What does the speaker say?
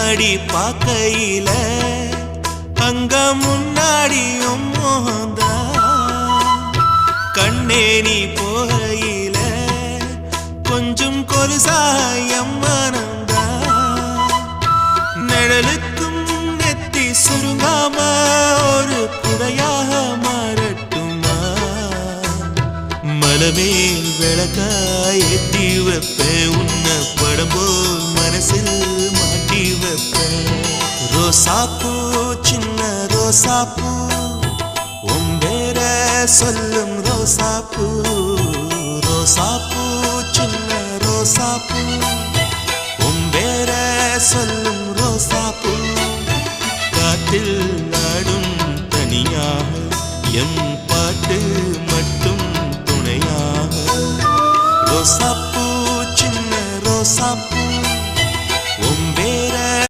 பின்னாடி பார்க்கையில அங்க முன்னாடியும் மோகந்தா கண்ணே நீ போகையில கொஞ்சம் கொலுசாயம் மனந்தா நிழலுக்கும் நெத்தி சுருங்காம ஒரு குடையாக மாறட்டுமா மலமேல் விளக்காய் ஏத்தி வைப்பேன் உன்ன படம் போல் மனசில் மாட்டி வைப்பேன் ரோசாப்பூ சின்ன ரோசாப்பூ உம்பேர சொல்லும் ரோசாப்பூ ரோசாப்பூ சின்ன ரோசாப்பூ உம்பேர சொல்லும் ரோசாப்பூ காத்தில் நாடும் தனியாக எம் பாட்டு மட்டும் துணையாக ரோசாப்பூ சின்ன ரோசாப்பூ